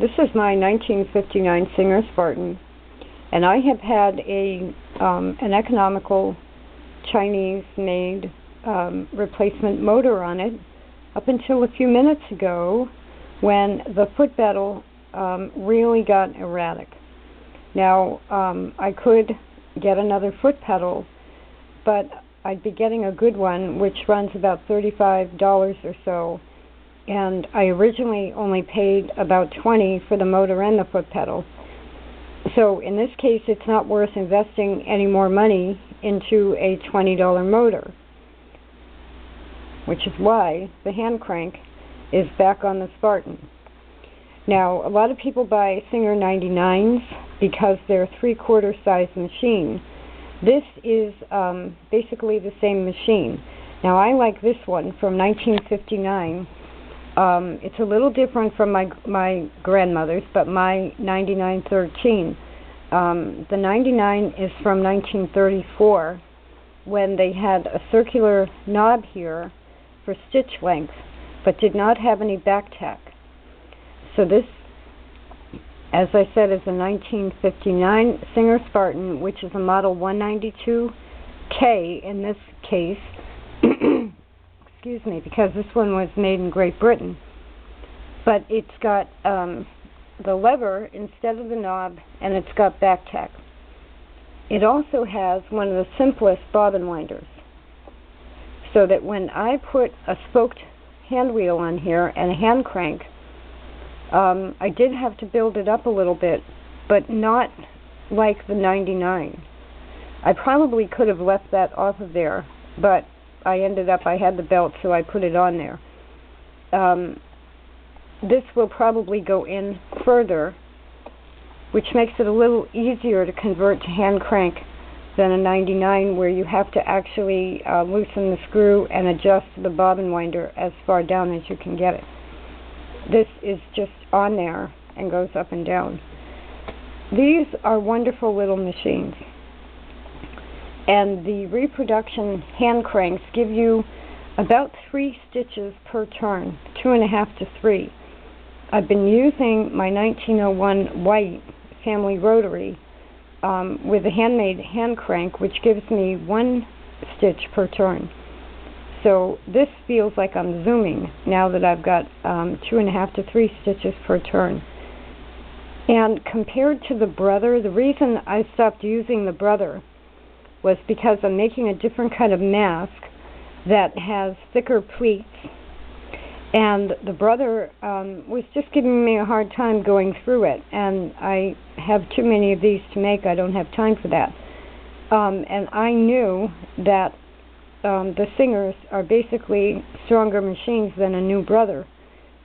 This is my 1959 Singer Spartan, and I have had an economical Chinese-made replacement motor on it up until a few minutes ago when the foot pedal really got erratic. Now, I could get another foot pedal, but I'd be getting a good one which runs about $35 or so, and I originally only paid about $20 for the motor and the foot pedal. So in this case, it's not worth investing any more money into a $20 motor, which is why the Handcrank is back on the Spartan. Now, a lot of people buy Singer 99s because they're a 3/4 size machine. This is basically the same machine. Now, I like this one from 1959. It's a little different from my grandmother's, but my 9913. The 99 is from 1934, when they had a circular knob here for stitch length, but did not have any back tack. So this, as I said, is a 1959 Singer Spartan, which is a model 192K in this case. Excuse me, because this one was made in Great Britain. But it's got the lever instead of the knob, and it's got back tack. It also has one of the simplest bobbin winders, so that when I put a spoked hand wheel on here and a hand crank, I did have to build it up a little bit, but not like the 99. I probably could have left that off of there, but I had the belt, so I put it on there. This will probably go in further, which makes it a little easier to convert to hand crank than a 99, where you have to actually loosen the screw and adjust the bobbin winder as far down as you can get it. This is just on there and goes up and down. These are wonderful little machines. And the reproduction hand cranks give you about 3 stitches per turn, 2.5 to 3. I've been using my 1901 white family rotary with a handmade hand crank, which gives me 1 stitch per turn. So this feels like I'm zooming now that I've got 2.5 to 3 stitches per turn. And compared to the Brother, the reason I stopped using the Brother was because I'm making a different kind of mask that has thicker pleats, and the Brother was just giving me a hard time going through it, and I have too many of these to make. I don't have time for that. And I knew that the Singers are basically stronger machines than a new Brother.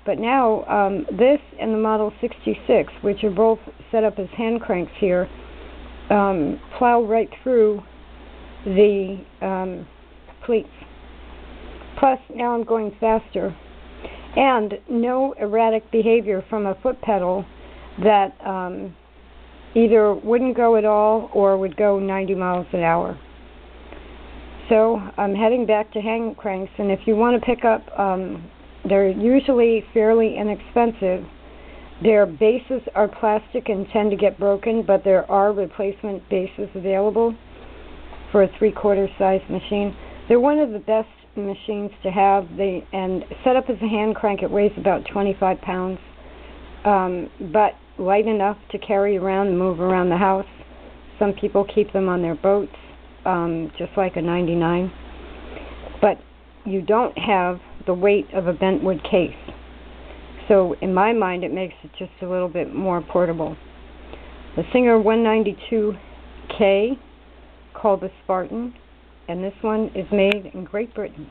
But now this and the Model 66, which are both set up as hand cranks here, plow right through the pleats. Plus, now I'm going faster, and no erratic behavior from a foot pedal that either wouldn't go at all or would go 90 miles an hour. So I'm heading back to hand cranks, and if you want to pick up, they're usually fairly inexpensive. Their bases are plastic and tend to get broken, but there are replacement bases available for a 3/4 size machine. They're one of the best machines to have. And set up as a hand crank, it weighs about 25 pounds, but light enough to carry around and move around the house. Some people keep them on their boats, just like a 99. But you don't have the weight of a bentwood case. So in my mind, it makes it just a little bit more portable. The Singer 192K, called the Spartan, and this one is made in Great Britain.